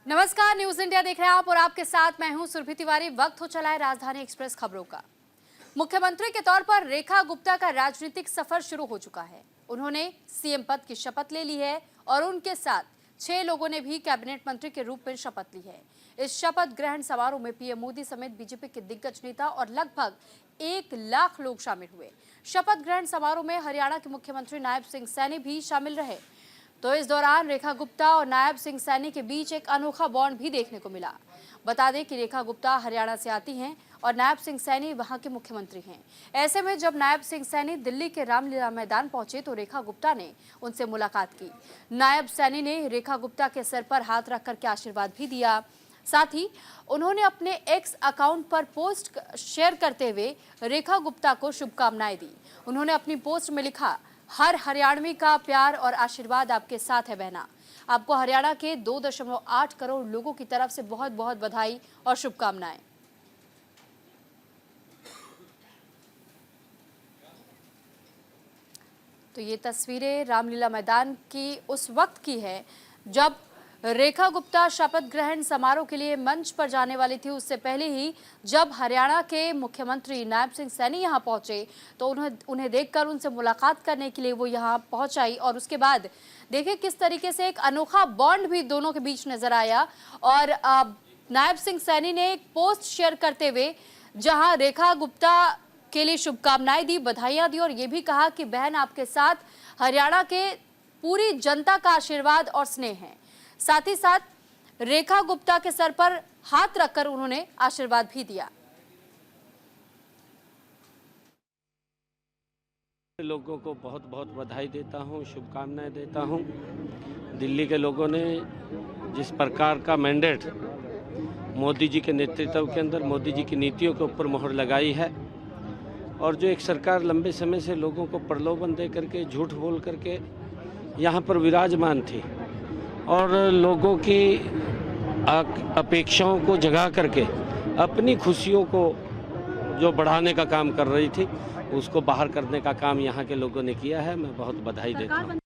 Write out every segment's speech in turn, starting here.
नमस्कार, news India देख रहे हैं आप और आपके साथ मैं हूं सुरभि तिवारी। वक्त हो चला है राजधानी एक्सप्रेस खबरों का। मुख्यमंत्री के तौर पर रेखा गुप्ता का राजनीतिक सफर शुरू हो चुका है। उन्होंने सीएम पद की शपथ ले ली है और उनके साथ 6 लोगों ने भी कैबिनेट मंत्री के रूप में शपथ ली है। इस शपथ ग्रहण समारोह में पीएम मोदी समेत बीजेपी के दिग्गज नेता और लगभग 1 लाख लोग शामिल हुए। शपथ ग्रहण समारोह में हरियाणा के मुख्यमंत्री नायब सिंह सैनी भी शामिल रहे। तो इस दौरान रेखा गुप्ता और नायब सिंह सैनी के बीच एक अनोखा बॉन्ड भी देखने को मिला। बता दें कि रेखा गुप्ता हरियाणा से आती हैं और नायब सिंह सैनी वहां के मुख्यमंत्री हैं। ऐसे में जब नायब सिंह सैनी दिल्ली के रामलीला मैदान पहुंचे तो रेखा गुप्ता ने उनसे मुलाकात की। नायब सैनी ने रेखा गुप्ता के सर पर हाथ रख करके आशीर्वाद भी दिया। साथ ही उन्होंने अपने एक्स अकाउंट पर पोस्ट शेयर करते हुए रेखा गुप्ता को शुभकामनाएं दी। उन्होंने अपनी पोस्ट में लिखा, हर हरियाणवी का प्यार और आशीर्वाद आपके साथ है बहना। आपको हरियाणा के 2.8 करोड़ लोगों की तरफ से बहुत बहुत बधाई और शुभकामनाएं। तो ये तस्वीरें रामलीला मैदान की उस वक्त की है जब रेखा गुप्ता शपथ ग्रहण समारोह के लिए मंच पर जाने वाली थी। उससे पहले ही जब हरियाणा के मुख्यमंत्री नायब सिंह सैनी यहां पहुंचे तो उन्हें देखकर उनसे मुलाकात करने के लिए वो यहां पहुंचाई और उसके बाद देखिए किस तरीके से एक अनोखा बॉन्ड भी दोनों के बीच नजर आया। और नायब सिंह सैनी ने एक पोस्ट शेयर करते हुए जहां रेखा गुप्ता के लिए शुभकामनाएं दी, बधाइयां दी और ये भी कहा कि बहन आपके साथ हरियाणा के पूरी जनता का आशीर्वाद और स्नेह है। साथ ही साथ रेखा गुप्ता के सर पर हाथ रखकर उन्होंने आशीर्वाद भी दिया। लोगों को बहुत बहुत बधाई देता हूं, शुभकामनाएं देता हूं। दिल्ली के लोगों ने जिस प्रकार का मैंडेट मोदी जी के नेतृत्व के अंदर मोदी जी की नीतियों के ऊपर मोहर लगाई है और जो एक सरकार लंबे समय से लोगों को प्रलोभन दे करके झूठ बोल करके यहाँ पर विराजमान थी और लोगों की अपेक्षाओं को जगा करके अपनी खुशियों को जो बढ़ाने का काम कर रही थी उसको बाहर करने का काम यहाँ के लोगों ने किया है। मैं बहुत बधाई देता हूँ।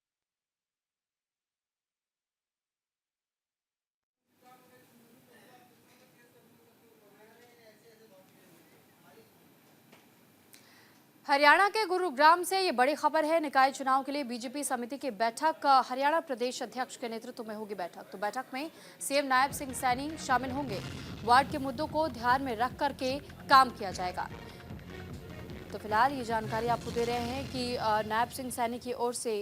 हरियाणा के गुरुग्राम से ये बड़ी खबर है। निकाय चुनाव के लिए बीजेपी समिति की बैठक हरियाणा प्रदेश अध्यक्ष के नेतृत्व में होगी बैठक। तो बैठक में सीएम नायब सिंह सैनी शामिल होंगे। वार्ड के मुद्दों को ध्यान में रख करके काम किया जाएगा। तो फिलहाल ये जानकारी आपको दे रहे हैं कि नायब सिंह सैनी की ओर से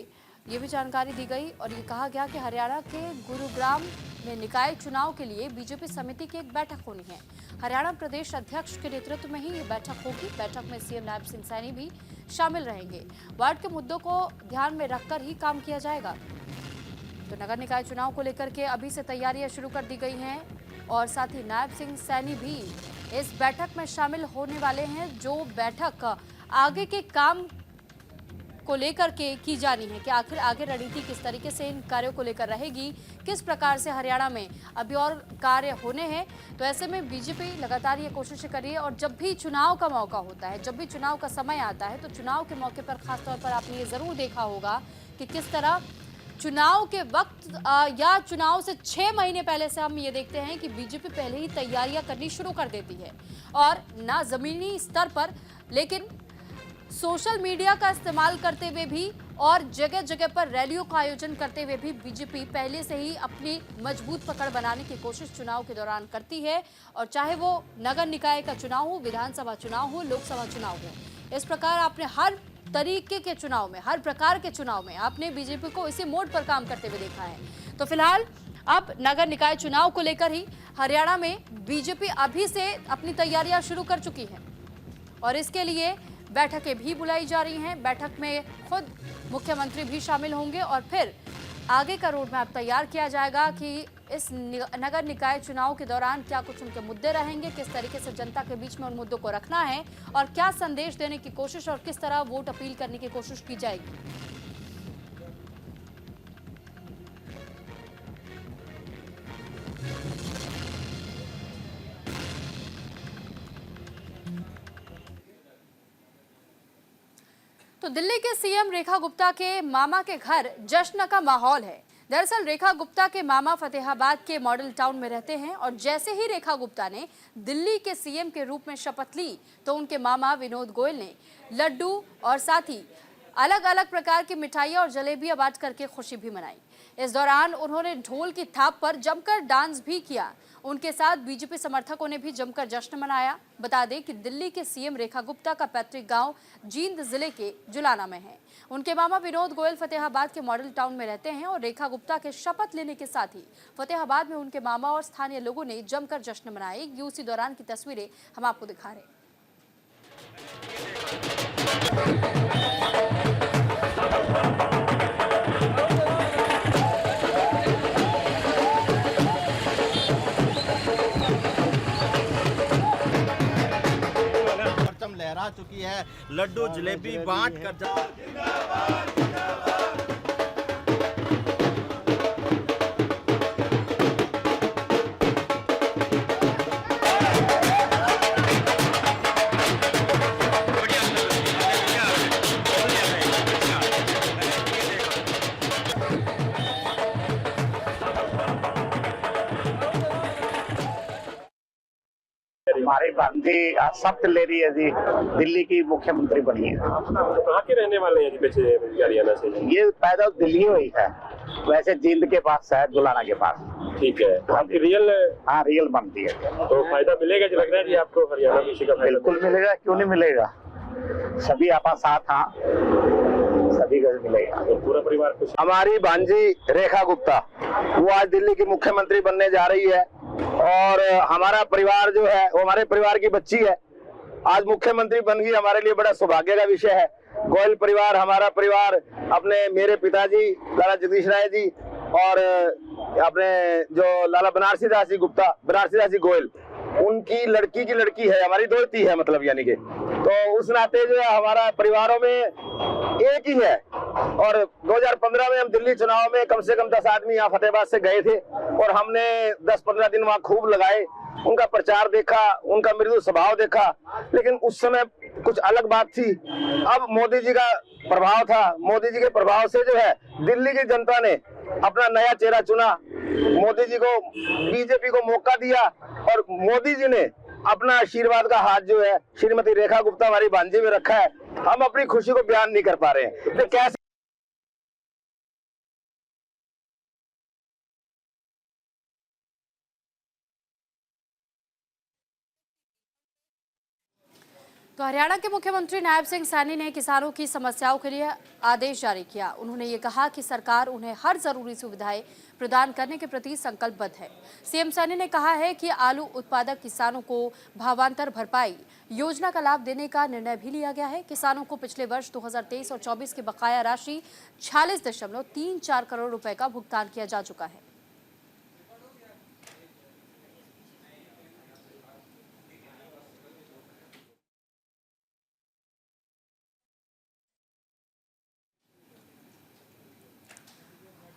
ये भी जानकारी दी गई और ये कहा गया कि हरियाणा के गुरुग्राम में निकाय चुनाव के लिए बीजेपी समिति की एक बैठक होनी है। हरियाणा प्रदेश अध्यक्ष के नेतृत्व में ही ये बैठक होगी। बैठक में सीएम नायब सिंह सैनी भी शामिल रहेंगे। वार्ड के मुद्दों को ध्यान में रखकर ही काम किया जाएगा। तो नगर निकाय चुनाव को लेकर के अभी से तैयारियां शुरू कर दी गई हैं और साथ ही नायब सिंह सैनी भी इस बैठक में शामिल होने वाले हैं। जो बैठक आगे के काम को लेकर के की जानी है कि आखिर आगे रणनीति किस तरीके से इन कार्यों को लेकर रहेगी, किस प्रकार से हरियाणा में अभी और कार्य होने हैं। तो ऐसे में बीजेपी लगातार ये कोशिशें कर रही है और जब भी चुनाव का मौका होता है, जब भी चुनाव का समय आता है तो चुनाव के मौके पर खासतौर पर आपने ये जरूर देखा होगा कि किस तरह चुनाव के वक्त या चुनाव से 6 महीने पहले से हम ये देखते हैं कि बीजेपी पहले ही तैयारियां करनी शुरू कर देती है और ना जमीनी स्तर पर लेकिन सोशल मीडिया का इस्तेमाल करते हुए भी और जगह जगह पर रैलियों का आयोजन करते हुए भी बीजेपी पहले से ही अपनी मजबूत पकड़ बनाने की कोशिश चुनाव के दौरान करती है। और चाहे वो नगर निकाय का चुनाव हो, विधानसभा चुनाव हो, लोकसभा चुनाव हो, इस प्रकार आपने हर तरीके के चुनाव में, हर प्रकार के चुनाव में आपने बीजेपी को इसी मोड पर काम करते हुए देखा है। तो फिलहाल अब नगर निकाय चुनाव को लेकर ही हरियाणा में बीजेपी अभी से अपनी तैयारियां शुरू कर चुकी है और इसके लिए बैठकें भी बुलाई जा रही हैं। बैठक में खुद मुख्यमंत्री भी शामिल होंगे और फिर आगे का रोड मैप तैयार किया जाएगा कि इस नगर निकाय चुनाव के दौरान क्या कुछ उनके मुद्दे रहेंगे, किस तरीके से जनता के बीच में उन मुद्दों को रखना है और क्या संदेश देने की कोशिश और किस तरह वोट अपील करने की कोशिश की जाएगी। तो दिल्ली के सीएम रेखा गुप्ता के मामा के घर जश्न का माहौल है। दरअसल रेखा गुप्ता के मामा फतेहाबाद के मॉडल टाउन में रहते हैं और जैसे ही रेखा गुप्ता ने दिल्ली के सीएम के रूप में शपथ ली तो उनके मामा विनोद गोयल ने लड्डू और साथ ही अलग अलग प्रकार की मिठाइयां और जलेबियां बांट करके खुशी भी मनाई। इस दौरान उन्होंने ढोल की थाप पर जमकर डांस भी किया। उनके साथ बीजेपी समर्थकों ने भी जमकर जश्न मनाया। बता दें कि दिल्ली के सीएम रेखा गुप्ता का पैतृक गांव जींद जिले के जुलाना में है। उनके मामा विनोद गोयल फतेहाबाद के मॉडल टाउन में रहते हैं और रेखा गुप्ता के शपथ लेने के साथ ही फतेहाबाद में उनके मामा और स्थानीय लोगों ने जमकर जश्न मनाए। ये उसी दौरान की तस्वीरें हम आपको दिखा रहे हैं। परचम लहरा चुकी है, लड्डू जलेबी बांट कर हमारी भांति शपथ ले रही है जी, दिल्ली की मुख्यमंत्री बनी है। तो कहाँ के रहने वाले हैं जी? पीछे हरियाणा से? ये पैदा दिल्ली हुई है, वैसे जींद के पास है, जुलाना के पास। ठीक है, आपकी रियल? हाँ, रियल बनती है। तो फायदा मिलेगा जी, लग रहा है जी आपको हरियाणा किसी का? बिल्कुल मिलेगा, क्यों नहीं मिलेगा। सभी आपका साथ, हाँ, सभी को मिलेगा। तो पूरा परिवार खुश? हमारी भांजी रेखा गुप्ता वो आज दिल्ली की मुख्यमंत्री बनने जा रही है और हमारा परिवार जो है वो हमारे परिवार की बच्ची है, आज मुख्यमंत्री बन गई। हमारे लिए बड़ा सौभाग्य का विषय है। गोयल परिवार, हमारा परिवार, अपने मेरे पिताजी लाला जगदीश राय जी और अपने जो लाला बनारसी दास जी गुप्ता, बनारसी दास जी गोयल, उनकी लड़की की लड़की है, हमारी दोस्ती है, मतलब यानी कि, तो उस नाते जो है हमारा परिवारों में एक ही है। और 2015 में हम दिल्ली चुनाव में कम से कम 10 आदमी यहाँ फतेहाबाद से गए थे और हमने 10-15 दिन वहाँ खूब लगाए, उनका प्रचार देखा, उनका मृदु स्वभाव देखा, लेकिन उस समय कुछ अलग बात थी। अब मोदी जी का प्रभाव था, मोदी जी के प्रभाव से जो है दिल्ली की जनता ने अपना नया चेहरा चुना, मोदी जी को, बीजेपी को मौका दिया और मोदी जी ने अपना आशीर्वाद का हाथ जो है श्रीमती रेखा गुप्ता हमारी भांजी में रखा है। हम अपनी खुशी को बयान नहीं कर पा रहे हैं। तो कैसे तो हरियाणा के मुख्यमंत्री नायब सिंह सैनी ने किसानों की समस्याओं के लिए आदेश जारी किया। उन्होंने ये कहा कि सरकार उन्हें हर जरूरी सुविधाएं प्रदान करने के प्रति संकल्पबद्ध है। सीएम सैनी ने कहा है कि आलू उत्पादक किसानों को भावांतर भरपाई योजना का लाभ देने का निर्णय भी लिया गया है। किसानों को पिछले वर्ष 2023 और 24 की बकाया राशि 46.34 करोड़ रुपए का भुगतान किया जा चुका है।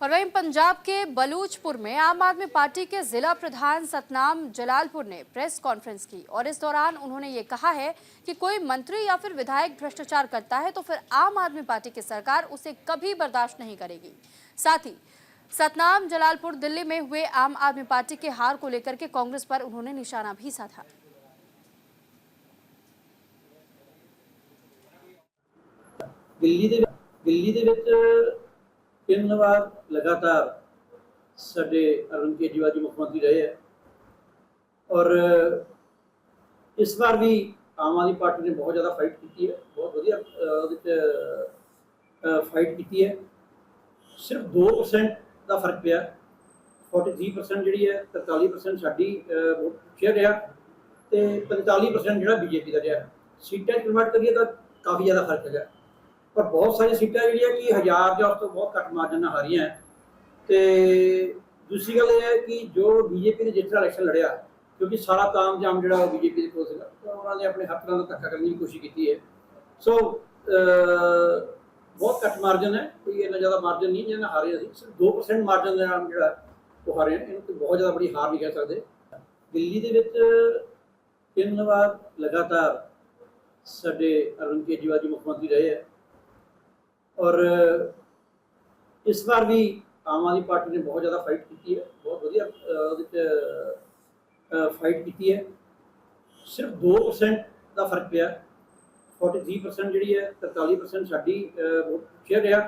और वहीं पंजाब के बलूचपुर में आम आदमी पार्टी के जिला प्रधान सतनाम जलालपुर ने प्रेस कॉन्फ्रेंस की और इस दौरान उन्होंने ये कहा है कि कोई मंत्री या फिर विधायक भ्रष्टाचार करता है तो फिर आम आदमी पार्टी की सरकार उसे कभी बर्दाश्त नहीं करेगी। साथ ही सतनाम जलालपुर दिल्ली में हुए आम आदमी पार्टी के हार को लेकर के कांग्रेस पर उन्होंने निशाना भी साधा। दिल्ली ਦੇ ਵਿੱਚ 3 ਵਾਰ लगातार ਸਾਡੇ अरुण केजरीवाल जी मुख्यमंत्री रहे हैं और इस बार भी आम आदमी पार्टी ने बहुत ज़्यादा फाइट की है, बहुत वधिया फाइट की है। सिर्फ 2% का फर्क पिया, 43% जी है, 43% साड़ी शेयर रहा तो 45% जो बीजेपी का रहा। सीटें कन्वर्ट करिए तो काफ़ी ज़्यादा फर्क है, पर बहुत सारी सीटां जी कि 1000 या उस तो बहुत घट मार्जन हारी हैं। तो दूसरी गल यह है कि जो बीजेपी ने जिस तरह इलैक्शन लड़िया, क्योंकि सारा तामझाम जो बीजेपी के कोल सीगा, तो उन्होंने अपने हक नाल धक्का करने की कोशिश की है। सो बहुत घट मार्जन है, कोई इन्ना ज़्यादा मार्जन नहीं जिन्हें हारे। सिर्फ 2% मार्जन जो वो हारे हैं, इन्हें बहुत ज़्यादा बड़ी हार नहीं कह सकते। दिल्ली के 3 वार लगातार साडे अरुण केजरीवाल जी मुख्यमंत्री रहे हैं और इस बार भी ਆਮ ਆਦਮੀ ਪਾਰਟੀ ਨੇ ਬਹੁਤ ਜ਼ਿਆਦਾ ਫਾਈਟ ਕੀਤੀ ਹੈ, ਬਹੁਤ ਵਧੀਆ ਉਹਦੇ 'ਚ ਫਾਈਟ ਕੀਤੀ ਹੈ। ਸਿਰਫ 2% ਦਾ ਫਰਕ ਪਿਆ। 43% ਜਿਹੜੀ ਹੈ, 43% ਸਾਡੀ ਸ਼ੇਅਰ ਰਿਹਾ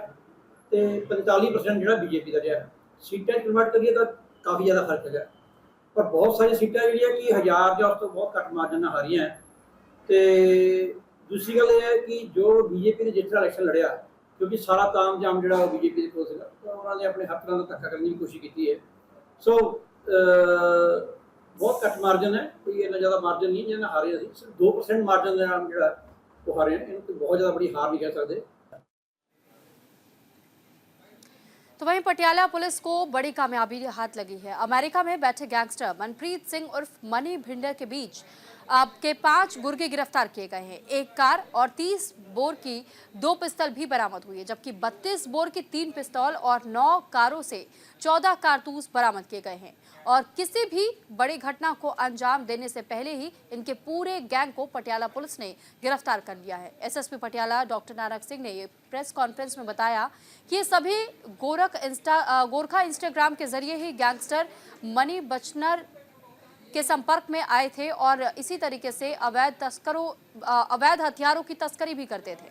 ਤੇ 45% ਜਿਹੜਾ ਬੀਜੇਪੀ ਦਾ ਰਿਹਾ। ਸੀਟਾਂ ਕਨਵਰਟ ਕਰੀਏ ਤਾਂ ਕਾਫੀ ਜ਼ਿਆਦਾ ਫਰਕ ਹੈਗਾ, ਪਰ ਬਹੁਤ ਸਾਰੀਆਂ ਸੀਟਾਂ ਜਿਹੜੀਆਂ ਕਿ 1000 ਜਾਂ ਉਸ ਤੋਂ ਬਹੁਤ ਘੱਟ ਮਾਰਜਨ ਨਾਲ ਹਾਰੀਆਂ ਹੈ। ਤੇ ਦੂਸਰੀ ਗੱਲ ਇਹ ਹੈ ਕਿ ਜੋ ਬੀਜੇਪੀ ਨੇ ਜਿਸ ਤਰ੍ਹਾਂ ਇਲੈਕਸ਼ਨ ਲੜਿਆ, ਕਿਉਂਕਿ ਸਾਰਾ ਤਾਮਝਾਮ ਜਿਹੜਾ ਉਹ ਬੀਜੇਪੀ ਦੇ ਕੋਲ ਸੀਗਾ, ਤਾਂ ਉਹਨਾਂ ਨੇ ਆਪਣੇ ਹੱਥਾਂ ਦਾ ਧੱਕਾ ਕਰਨ ਦੀ ਕੋਸ਼ਿਸ਼ ਕੀਤੀ ਹੈ। ਸੋ ਬਹੁਤ ਘੱਟ ਮਾਰਜਨ ਹੈ, ਕੋਈ ਇੰਨਾ ਜ਼ਿਆਦਾ ਮਾਰਜਨ ਨਹੀਂ ਜਿਹਨਾਂ ਹਾਰੇ ਅਸੀਂ। ਸਿਰਫ 2% ਮਾਰਜਨ ਦੇ ਨਾਲ ਜਿਹੜਾ ਉਹ ਹਾਰੇ, ਇਹਨੂੰ ਕੋਈ ਬਹੁਤ ਜ਼ਿਆਦਾ बड़ी हार नहीं कह सकते। तो वहीं पटियाला पुलिस को बड़ी कामयाबी हाथ लगी है। अमेरिका में बैठे गैंगस्टर मनप्रीत सिंह उर्फ मनी भिंडर के बीच अब के 5 गुर्गे गिरफ्तार किए गए हैं। एक कार और 30 बोर की 2 पिस्तौल भी बरामद हुई है, जबकि 32 बोर की 3 पिस्तौल और 9 कारों से 14 कारतूस बरामद किए गए हैं। और किसी भी बड़ी घटना को अंजाम देने से पहले ही इनके पूरे गैंग को पटियाला पुलिस ने गिरफ्तार कर लिया है। एसएसपी पटियाला डॉक्टर नानक सिंह ने ये प्रेस कॉन्फ्रेंस में बताया कि ये सभी गोरखा इंस्टाग्राम के जरिए ही गैंगस्टर मनी बचनर के संपर्क में आए थे और इसी तरीके से अवैध हथियारों की तस्करी भी करते थे।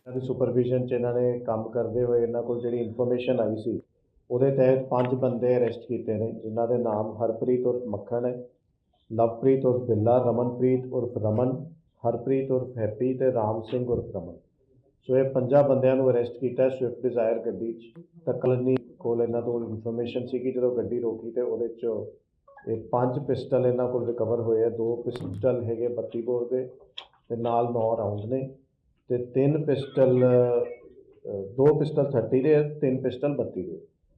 ਇਹਨਾਂ ਦੀ ਸੁਪਰਵਿਜ਼ਨ 'ਚ ਇਹਨਾਂ ਨੇ ਕੰਮ ਕਰਦੇ ਹੋਏ ਇਹਨਾਂ ਕੋਲ ਜਿਹੜੀ ਇਨਫੋਰਮੇਸ਼ਨ ਆਈ ਸੀ ਉਹਦੇ ਤਹਿਤ 5 ਬੰਦੇ ਅਰੈਸਟ ਕੀਤੇ ਨੇ, ਜਿਨ੍ਹਾਂ ਦੇ ਨਾਮ ਹਰਪ੍ਰੀਤ ਉਰਫ ਮੱਖਣ ਹੈ, ਲਵਪ੍ਰੀਤ ਉਰਫ ਬਿੱਲਾ, ਰਮਨਪ੍ਰੀਤ ਉਰਫ ਰਮਨ, ਹਰਪ੍ਰੀਤ ਉਰਫ ਹੈਪੀ ਤੇ ਰਾਮ ਸਿੰਘ ਉਰਫ ਰਮਨ। ਸੋ ਇਹ 5 ਬੰਦਿਆਂ ਨੂੰ ਅਰੈਸਟ ਕੀਤਾ ਸਵਿਫਟ ਡਿਜ਼ਾਇਰ ਗੱਡੀ 'ਚ। ਤਕਲਨੀ ਕੋਲ ਇਹਨਾਂ ਤੋਂ ਇਨਫੋਰਮੇਸ਼ਨ ਸੀ ਕਿ ਜਦੋਂ ਗੱਡੀ ਰੋਕੀ ਤੇ ਉਹਦੇ 'ਚ ਇਹ 5 ਪਿਸਟਲ ਇਹਨਾਂ ਕੋਲ ਰਿਕਵਰ ਹੋਏ ਆ। 2 ਪਿਸਟਲ ਹੈਗੇ 32 ਬੋਰ ਦੇ ਤੇ ਨਾਲ 9 ਰਾਉਂਡ ਨੇ ਤੇ 3 ਪਿਸਟਲ 2 ਪਿਸਟਲ 30 ਦੇ, 3 ਪਿਸਟਲ 32 ਦੇ।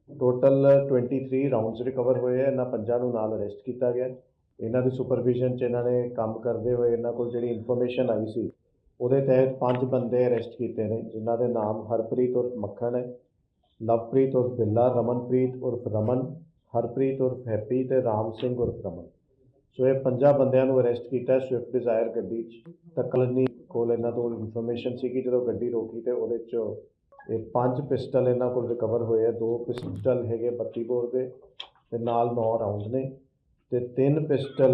ਟੋਟਲ 23 ਰਾਉਂਡਸ ਰਿਕਵਰ ਹੋਏ ਆ। ਇਹਨਾਂ 5 ਨੂੰ ਨਾਲ ਅਰੈਸਟ ਕੀਤਾ ਗਿਆ। ਇਹਨਾਂ ਦੀ ਸੁਪਰਵਿਜ਼ਨ 'ਚ ਇਹਨਾਂ ਨੇ ਕੰਮ ਕਰਦੇ ਹੋਏ ਇਹਨਾਂ ਕੋਲ ਜਿਹੜੀ ਇਨਫੋਰਮੇਸ਼ਨ ਆਈ ਸੀ ਉਹਦੇ ਤਹਿਤ 5 ਬੰਦੇ ਅਰੈਸਟ ਕੀਤੇ ਨੇ, ਜਿਨ੍ਹਾਂ ਦੇ ਨਾਮ ਹਰਪ੍ਰੀਤ ਉਰਫ ਮੱਖਣ ਹੈ, ਲਵਪ੍ਰੀਤ ਉਰਫ ਬਿੱਲਾ, ਰਮਨਪ੍ਰੀਤ ਉਰਫ ਰਮਨ, ਹਰਪ੍ਰੀਤ ਉਰਫ ਹੈਪੀ ਤੇ ਰਾਮ ਸਿੰਘ ਉਰਫ ਰਮਨ। ਸੋ ਇਹ 5 ਬੰਦਿਆਂ ਨੂੰ ਅਰੈਸਟ ਕੀਤਾ ਸਵਿਫਟ ਡਿਜ਼ਾਇਰ ਗੱਡੀ 'ਚ। ਤਕਲਨੀ ਕੋਲ ਇਹਨਾਂ ਤੋਂ ਇਨਫੋਰਮੇਸ਼ਨ ਸੀ ਕਿ ਜਦੋਂ ਗੱਡੀ ਰੋਕੀ ਤੇ ਉਹਦੇ 'ਚ ਇਹ 5 ਪਿਸਟਲ ਇਹਨਾਂ ਕੋਲ ਰਿਕਵਰ ਹੋਏ ਆ। 2 ਪਿਸਟਲ ਹੈਗੇ 32 ਬੋਰ ਦੇ ਤੇ ਨਾਲ 9 ਰਾਉਂਡ ਨੇ ਤੇ 3 ਪਿਸਟਲ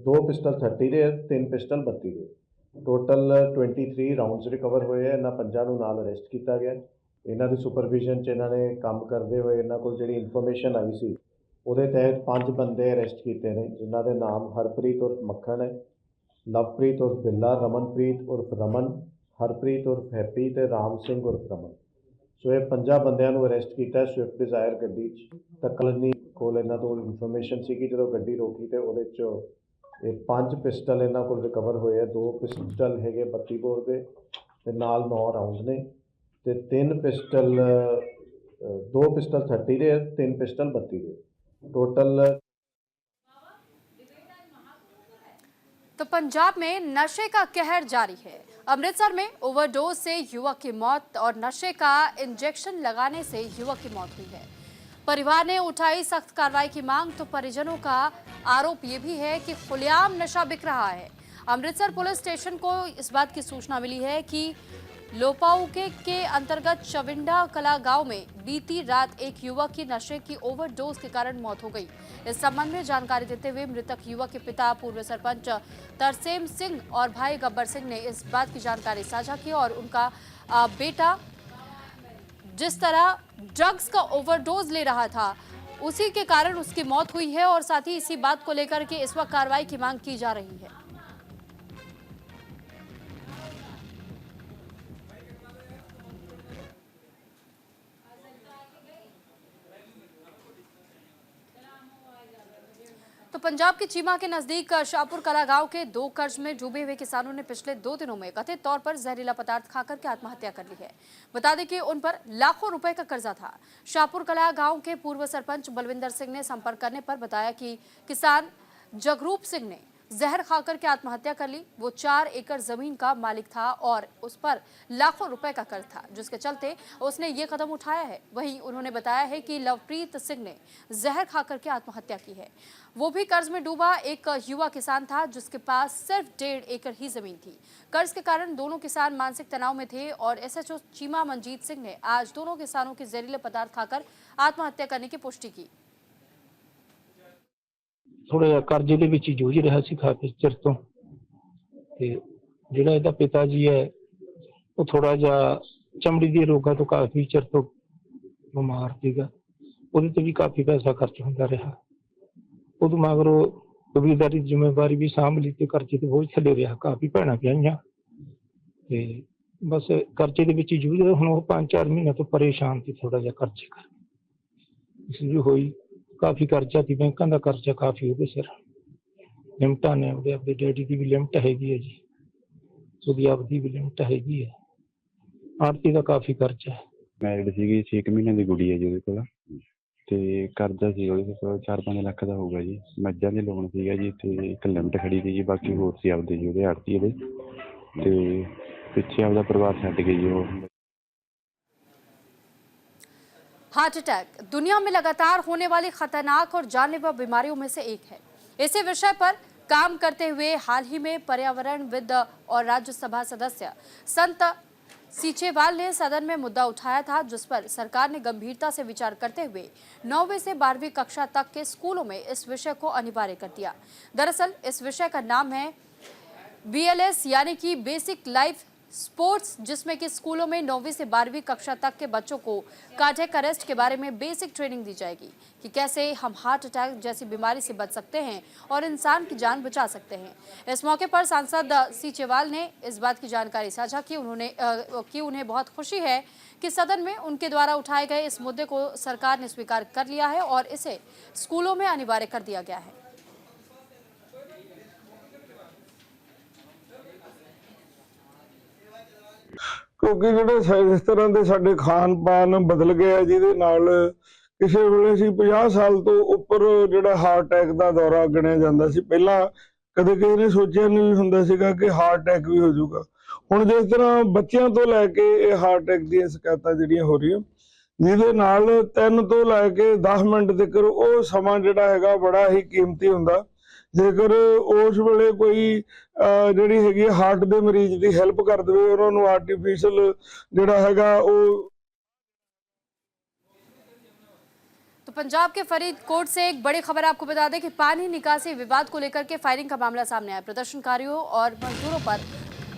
2 ਪਿਸਟਲ 30 ਦੇ, 3 ਪਿਸਟਲ 32 ਦੇ। ਟੋਟਲ 23 ਰਾਉਂਡਸ ਰਿਕਵਰ ਹੋਏ ਆ। ਇਹਨਾਂ 5 ਨੂੰ ਨਾਲ ਅਰੈਸਟ ਕੀਤਾ ਗਿਆ। ਇਹਨਾਂ ਦੀ ਸੁਪਰਵਿਜ਼ਨ 'ਚ ਇਹਨਾਂ ਨੇ ਕੰਮ ਕਰਦੇ ਹੋਏ ਇਹਨਾਂ ਕੋਲ ਜਿਹੜੀ ਇਨਫੋਰਮੇਸ਼ਨ ਆਈ ਸੀ ਉਹਦੇ ਤਹਿਤ 5 ਬੰਦੇ ਅਰੈਸਟ ਕੀਤੇ ਨੇ, ਜਿਨ੍ਹਾਂ ਦੇ ਨਾਮ ਹਰਪ੍ਰੀਤ ਉਰਫ ਮੱਖਣ ਹੈ, ਲਵਪ੍ਰੀਤ ਉਰਫ ਬਿੱਲਾ, ਰਮਨਪ੍ਰੀਤ ਉਰਫ ਰਮਨ, ਹਰਪ੍ਰੀਤ ਉਰਫ ਹੈਪੀ ਤੇ ਰਾਮ ਸਿੰਘ ਉਰਫ ਰਮਨ। ਸੋ ਇਹ 5 ਬੰਦਿਆਂ ਨੂੰ ਅਰੈਸਟ ਕੀਤਾ ਸਵਿਫਟ ਡਿਜ਼ਾਇਰ ਗੱਡੀ 'ਚ। ਤਕਲਨੀ ਕੋਲ ਇਹਨਾਂ ਤੋਂ ਇਨਫੋਰਮੇਸ਼ਨ ਸੀ ਕਿ ਜਦੋਂ ਗੱਡੀ ਰੋਕੀ ਤੇ ਉਹਦੇ 'ਚ ਇਹ 5 ਪਿਸਟਲ ਇਹਨਾਂ ਕੋਲ ਰਿਕਵਰ ਹੋਏ ਆ। 2 ਪਿਸਟਲ ਹੈਗੇ 32 ਬੋਰ ਦੇ ਤੇ ਨਾਲ 9 ਰਾਉਂਡ ਨੇ ਤੇ 3 ਪਿਸਟਲ 2 ਪਿਸਟਲ 30 ਦੇ, 3 ਪਿਸਟਲ 32 ਦੇ। टोटल। तो पंजाब में नशे का कहर जारी है। अमृतसर में ओवरडोज से युवक की मौत और नशे का इंजेक्शन लगाने से युवक की मौत हुई है। परिवार ने उठाई सख्त कार्रवाई की मांग, तो परिजनों का आरोप ये भी है कि खुलेआम नशा बिक रहा है। अमृतसर पुलिस स्टेशन को इस बात की सूचना मिली है कि लोपाउके के अंतर्गत चविंडा कला गांव में बीती रात एक युवक की नशे की ओवरडोज के कारण मौत हो गई। इस संबंध में जानकारी देते हुए मृतक युवक के पिता पूर्व सरपंच तरसेम सिंह और भाई गब्बर सिंह ने इस बात की जानकारी साझा की और उनका बेटा जिस तरह ड्रग्स का ओवरडोज ले रहा था उसी के कारण उसकी मौत हुई है और साथ ही इसी बात को लेकर के इस वक्त कार्रवाई की मांग की जा रही है। तो पंजाब के चीमा के नजदीक शाहपुर कला गांव के 2 कर्ज में डूबे हुए किसानों ने पिछले 2 दिनों में कथित तौर पर जहरीला पदार्थ खाकर के आत्महत्या कर ली है। बता दें कि उन पर लाखों रुपए का कर्जा था। शाहपुर कला गांव के पूर्व सरपंच बलविंदर सिंह ने संपर्क करने पर बताया कि किसान जगरूप सिंह ने जहर खाकर के आत्महत्या कर ली। वो 4 एकड़ जमीन का मालिक था और उस पर लाखों रुपए का कर्ज था, जिसके चलते उसने ये कदम उठाया है। वहीं उन्होंने बताया है कि लवप्रीत सिंह ने जहर खाकर के आत्महत्या की है। वो भी कर्ज में डूबा एक युवा किसान था जिसके पास सिर्फ 1.5 एकड़ ही जमीन थी। कर्ज के कारण दोनों किसान मानसिक तनाव में थे और एसएचओ चीमा मनजीत सिंह ने आज दोनों किसानों की जहरीले पदार्थ खाकर आत्महत्या करने की पुष्टि की। थोड़ा जिहा कर्जे दे विच जूझ रहा सी काफी चिर तो ते जिहड़ा इहदा पिता जी है वो थोड़ा जिहा चमड़ी दी रोगां तो काफी चिर तो बीमार सीगा। ਉਹਦੇ ਤੇ ਵੀ ਕਾਫੀ ਪੈਸਾ ਖਰਚ ਹੁੰਦਾ ਰਿਹਾ। ਉਦੋਂ ਮਗਰੋਂ ਕਬੀਲਦਾਰੀ ਦੀ ਜ਼ਿੰਮੇਵਾਰੀ ਵੀ ਸਾਂਭ ਲਈ ਤੇ ਕਰਜ਼ੇ ਤੇ ਬੋਝ ਥੱਲੇ ਰਿਹਾ। ਕਾਫੀ ਭੈਣਾਂ ਪਿਆਈਆਂ ਤੇ ਬਸ ਕਰਜ਼ੇ ਦੇ ਵਿੱਚ ਹੀ ਜੂਝ ਰਿਹਾ। ਹੁਣ ਉਹ 5-4 ਮਹੀਨੇ ਤੋਂ ਪਰੇਸ਼ਾਨ ਸੀ ਥੋੜਾ ਜਿਹਾ ਕਰਜ਼ੇ ਕਰ ਇਸ ਲਈ ਹੋਈ। ਕਾਫੀ ਕਰਜ਼ਾ ਸੀ ਬੈਂਕਾਂ ਦਾ ਕਰਜ਼ਾ ਕਾਫੀ ਉਹਦੇ ਸਿਰ ਲਿਮਟਾਂ ਨੇ ਉਹਦੇ ਆਪਣੇ ਡੈਡੀ ਦੀ ਵੀ ਲਿਮਟ ਹੈਗੀ ਹੈ ਜੀ ਉਹਦੀ ਆਪਦੀ ਵੀ ਲਿਮਟ ਹੈਗੀ ਹੈ। ਆੜਤੀ ਦਾ ਕਾਫੀ ਕਰਜ਼ਾ ਹੈ। ਮੈਰਿਡ ਸੀਗੀ 6 ਮਹੀਨੇ ਦੀ ਗੁੜੀ ਹੈ ਜੀ ਉਹਦੇ ਕੋਲ ਤੇ ਕਰਜ਼ਾ ਸੀ ਉਹਦੇ ਕੋਲ 4-5 ਲੱਖ ਦਾ ਹੋਊਗਾ ਜੀ। ਮੱਝਾਂ ਦੇ ਲੋਨ ਸੀਗਾ ਜੀ ਤੇ ਇੱਕ ਲਿਮਟ ਖੜੀ ਸੀ ਜੀ। ਬਾਕੀ ਹੋਰ ਸੀ ਆਪਦੇ ਜੀ ਉਹਦੇ ਆੜਤੀ ਦੇ ਤੇ ਪਿੱਛੇ ਆਪਦਾ ਪਰਿਵਾਰ ਛੱਡ ਗਈ ਜੀ ਉਹ। हार्ट अटैक दुनिया में लगातार होने वाली खतरनाक और जानलेवा बीमारियों में से एक है। इसी विषय पर काम करते हुए हाल ही में पर्यावरणविद और राज्यसभा सदस्य संत सीचेवाल ने सदन में मुद्दा उठाया था, जिस पर सरकार ने गंभीरता से विचार करते हुए 9वीं से 12वीं कक्षा तक के स्कूलों में इस विषय को अनिवार्य कर दिया। दरअसल इस विषय का नाम है BLS यानी कि बेसिक लाइफ स्पोर्ट्स, जिसमें कि स्कूलों में 9वीं से 12वीं कक्षा तक के बच्चों को कार्डियक अरेस्ट के बारे में बेसिक ट्रेनिंग दी जाएगी कि कैसे हम हार्ट अटैक जैसी बीमारी से बच सकते हैं और इंसान की जान बचा सकते हैं। इस मौके पर सांसद सीचेवाल ने इस बात की जानकारी साझा की। उन्हें बहुत खुशी है कि सदन में उनके द्वारा उठाए गए इस मुद्दे को सरकार ने स्वीकार कर लिया है और इसे स्कूलों में अनिवार्य कर दिया गया है। ਕਿਉਂਕਿ ਜਿਹੜੇ ਇਸ ਤਰ੍ਹਾਂ ਦੇ ਸਾਡੇ ਖਾਣ ਪਾਨ ਬਦਲ ਗਿਆ ਜਿਹਦੇ ਨਾਲ ਕਿਸੇ ਵੇਲੇ ਸੀ 50 ਸਾਲ ਤੋਂ ਉੱਪਰ ਜਿਹੜਾ ਹਾਰਟ ਅਟੈਕ ਦਾ ਦੌਰਾ ਗਿਣਿਆ ਜਾਂਦਾ ਸੀ। ਪਹਿਲਾਂ ਕਦੇ ਕਿਸੇ ਨੇ ਸੋਚਿਆ ਨਹੀਂ ਹੁੰਦਾ ਸੀਗਾ ਕਿ ਹਾਰਟ ਅਟੈਕ ਵੀ ਹੋ ਜਾਊਗਾ। ਹੁਣ ਜਿਸ ਤਰ੍ਹਾਂ ਬੱਚਿਆਂ ਤੋਂ ਲੈ ਕੇ ਇਹ ਹਾਰਟ ਅਟੈਕ ਦੀਆਂ ਸ਼ਿਕਾਇਤਾਂ ਜਿਹੜੀਆਂ ਹੋ ਰਹੀਆਂ, ਜਿਹਦੇ ਨਾਲ 3 ਤੋਂ ਲੈ ਕੇ 10 ਮਿੰਟ ਤੱਕ ਉਹ ਸਮਾਂ ਜਿਹੜਾ ਹੈਗਾ ਬੜਾ ਹੀ ਕੀਮਤੀ ਹੁੰਦਾ। ਜੇਕਰ ਉਸ ਵੇਲੇ ਕੋਈ ਜਿਹੜੀ ਹੈਗੀ ਹਾਰਟ ਦੇ ਮਰੀਜ਼ ਦੀ ਹੈਲਪ ਕਰ ਦੇਵੇ, ਉਹਨਾਂ ਨੂੰ ਆਰਟੀਫੀਸ਼ੀਅਲ ਜਿਹੜਾ ਹੈਗਾ ਉਹ। तो पंजाब के फरीदकोट से एक बड़ी खबर आपको बता दें कि पानी निकासी विवाद को लेकर के फायरिंग का मामला सामने आया। प्रदर्शनकारियों और मजदूरों पर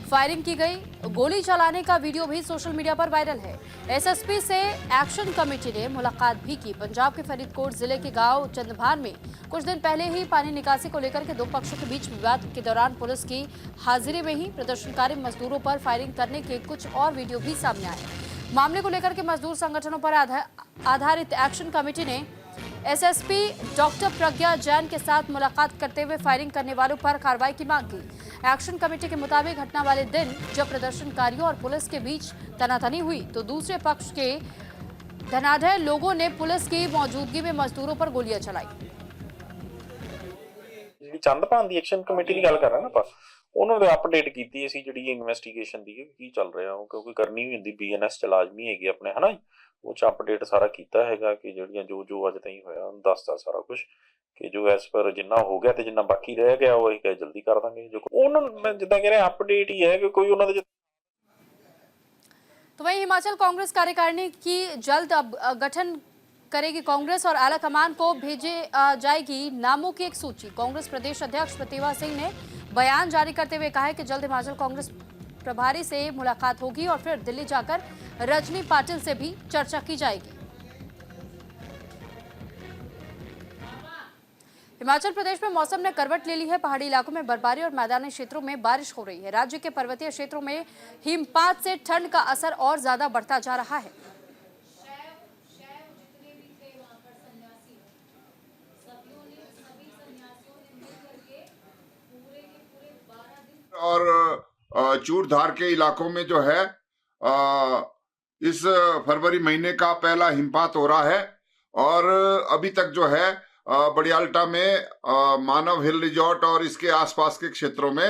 फायरिंग की गई। गोली चलाने का वीडियो भी सोशल मीडिया पर वायरल है। एसएसपी से एक्शन कमेटी ने मुलाकात भी की। पंजाब के फरीदकोट जिले के गांव चंदभान में कुछ दिन पहले ही पानी निकासी को लेकर के 2 पक्षों के बीच विवाद के दौरान पुलिस की हाजिरी में ही प्रदर्शनकारी मजदूरों पर फायरिंग करने के कुछ और वीडियो भी सामने आए। मामले को लेकर के मजदूर संगठनों पर आधारित एक्शन कमेटी ने एसएसपी डॉक्टर प्रज्ञा जैन के साथ मुलाकात करते हुए फायरिंग करने वालों पर कार्रवाई की मांग की। एक्शन कमेटी के मुताबिक घटना वाले दिन जब प्रदर्शनकारियों और पुलिस के बीच तनातनी हुई तो दूसरे पक्ष के धनाढ्य लोगों ने पुलिस की मौजूदगी में मजदूरों पर गोलियां चलाई। चंदभान दी एक्शन कमेटी की गल कर रहे हैं ना ਆਪਾਂ ਉਹਨਾਂ ਦੇ ਅਪਡੇਟ ਕੀਤੀ ਅਸੀਂ ਜਿਹੜੀ ਇਨਵੈਸਟੀਗੇਸ਼ਨ ਦੀ ਕੀ ਚੱਲ ਰਿਹਾ ਉਹ ਕਿਉਂਕਿ ਕਰਨੀ ਵੀ ਹੁੰਦੀ BNS ਚ ਲਾਜ਼ਮੀ ਹੈਗੀ ਆਪਣੇ ਹਨਾ ਉਹ ਚ ਅਪਡੇਟ ਸਾਰਾ ਕੀਤਾ ਹੈਗਾ ਕਿ ਜਿਹੜੀਆਂ ਜੋ ਅੱਜ ਤਾਈਂ ਹੋਇਆ ਉਹਨੂੰ ਦੱਸਦਾ ਸਾਰਾ ਕੁਝ ਕਿ ਜੋ ਐਸ ਪਰ ਜਿੰਨਾ ਹੋ ਗਿਆ ਤੇ ਜਿੰਨਾ ਬਾਕੀ ਰਹਿ ਗਿਆ ਉਹ ਅਸੀਂ ਜਲਦੀ ਕਰ ਦਾਂਗੇ ਜੋ ਉਹਨਾਂ ਮੈਂ ਜਿੱਦਾਂ ਕਹਿ ਰਿਹਾ ਅਪਡੇਟ ਹੀ ਹੈ ਕਿ ਕੋਈ ਉਹਨਾਂ ਦੇ। तो वहीं हिमाचल कांग्रेस कार्यकारिणी की जल्द अब गठन करेगी कांग्रेस और आला कमान को भेजे जाएगी नामों की एक सूची। कांग्रेस प्रदेश अध्यक्ष प्रतिभा सिंह ने बयान जारी करते हुए कहा है कि जल्द हिमाचल कांग्रेस प्रभारी से मुलाकात होगी और फिर दिल्ली जाकर रजनी पाटिल से भी चर्चा की जाएगी। हिमाचल प्रदेश में मौसम ने करवट ले ली है। पहाड़ी इलाकों में बर्फबारी और मैदानी क्षेत्रों में बारिश हो रही है। राज्य के पर्वतीय क्षेत्रों में हिमपात से ठंड का असर और ज्यादा बढ़ता जा रहा है। और चूड़धार के इलाकों में जो है इस फरवरी महीने का पहला हिमपात हो रहा है और अभी तक जो है बड़ियाल्टा में मानव हिल रिजॉर्ट और इसके आसपास के क्षेत्रों में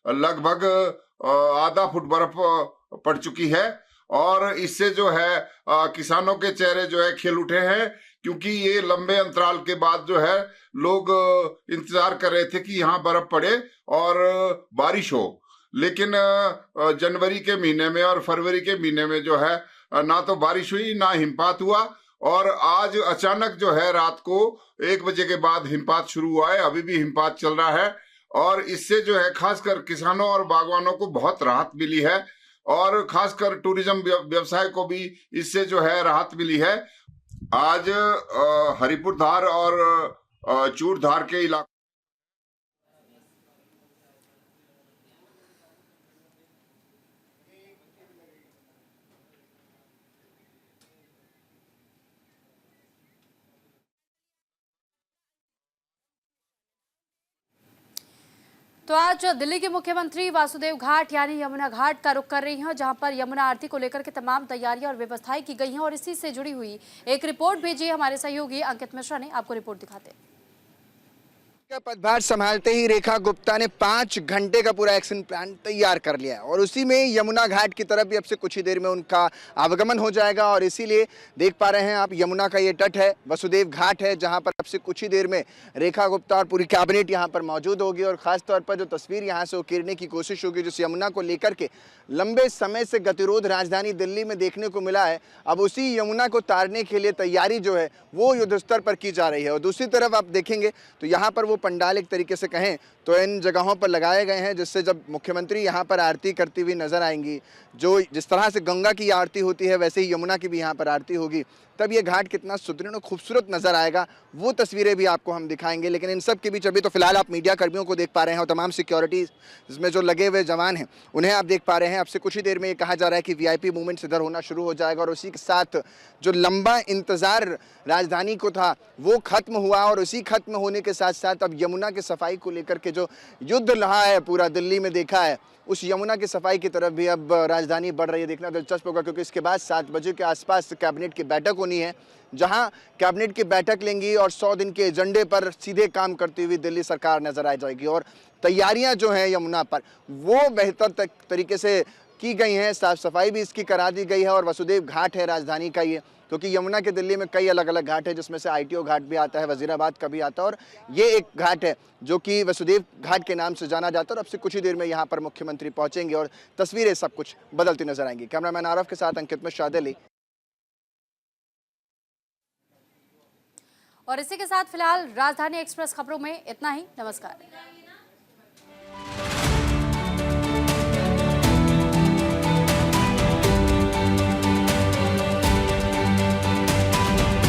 लगभग आधा फुट बर्फ पड़ चुकी है और इससे जो है किसानों के चेहरे जो है खिल उठे हैं, क्योंकि ये लंबे अंतराल के बाद जो है लोग इंतजार कर रहे थे कि यहाँ बर्फ पड़े और बारिश हो। लेकिन जनवरी के महीने में और फरवरी के महीने में जो है ना तो बारिश हुई ना हिमपात हुआ और आज अचानक जो है रात को 1 बजे के बाद हिमपात शुरू हुआ है। अभी भी हिमपात चल रहा है और इससे जो है खासकर किसानों और बागवानों को बहुत राहत मिली है और खासकर टूरिज्म व्यवसाय को भी इससे जो है राहत मिली है। आज हरिपुर धार और चूड़धार के इलाके तो आज दिल्ली के मुख्यमंत्री वासुदेव घाट यानी यमुना घाट का रुख कर रही हैं, जहां पर यमुना आरती को लेकर के तमाम तैयारियां और व्यवस्थाएं की गई हैं और इसी से जुड़ी हुई एक रिपोर्ट भेजी है हमारे सहयोगी अंकित मिश्रा ने। आपको रिपोर्ट दिखाते हैं। का पदभार संभालते ही रेखा गुप्ता ने 5 घंटे का पूरा एक्शन प्लान तैयार कर लिया है और उसी में यमुना घाट की तरफ भी अब से कुछ ही देर में उनका आवागमन हो जाएगा और इसीलिए देख पा रहे हैं आप यमुना का ये तट है, वसुदेव घाट है, जहां पर अब से कुछ ही देर में रेखा गुप्ता और पूरी कैबिनेट यहां पर मौजूद होगी और खासतौर पर जो तस्वीर यहां से उकेरने की कोशिश होगी जिस यमुना को लेकर के लंबे समय से गतिरोध राजधानी दिल्ली में देखने को मिला है, अब उसी यमुना को तारने के लिए तैयारी जो है वो युद्ध स्तर पर की जा रही है। और दूसरी तरफ आप देखेंगे तो यहाँ पर वो पंडाल एक तरीके से कहें तो इन जगहों पर लगाए गए हैं जिससे जब मुख्यमंत्री यहाँ पर आरती करती हुई नजर आएंगी, जो जिस तरह से गंगा की आरती होती है वैसे ही यमुना की भी यहाँ पर आरती होगी, तब ये घाट कितना सुदृढ़ और खूबसूरत नजर आएगा वो तस्वीरें भी आपको हम दिखाएंगे। लेकिन इन सब के बीच अभी तो फिलहाल आप मीडिया कर्मियों को देख पा रहे हैं और तमाम सिक्योरिटी इसमें जो लगे हुए जवान हैं उन्हें आप देख पा रहे हैं। अब से कुछ ही देर में ये कहा जा रहा है कि वीआईपी मूवमेंट इधर होना शुरू हो जाएगा और उसी के साथ जो लंबा इंतजार राजधानी को था वो खत्म हुआ और उसी खत्म होने के साथ साथ अब यमुना की सफाई को लेकर के जो युद्ध रहा है पूरा दिल्ली में देखा है, उस यमुना की सफाई की तरफ भी अब राजधानी बढ़ रही है। देखना दिलचस्प होगा क्योंकि इसके बाद 7 बजे के आसपास कैबिनेट की बैठक होनी है, जहां कैबिनेट की बैठक लेंगी और 100 दिन के एजेंडे पर सीधे काम करती हुई दिल्ली सरकार नजर आ जाएगी और तैयारियां जो हैं यमुना पर वो बेहतर तरीके से की गई हैं, साफ सफाई भी इसकी करा दी गई है और वसुदेव घाट है राजधानी का ये, क्योंकि यमुना के दिल्ली में कई अलग अलग घाट है जिसमें से आईटीओ घाट भी आता है, वजीराबाद का भी आता है और ये एक घाट है जो कि वसुदेव घाट के नाम से जाना जाता है। और अब से कुछ ही देर में यहाँ पर मुख्यमंत्री पहुंचेंगे और तस्वीरें सब कुछ बदलती नजर आएंगी। कैमरामैन आरफ के साथ अंकित मिश्रा, दिल्ली। और इसी के साथ फिलहाल राजधानी एक्सप्रेस खबरों में इतना ही। नमस्कार।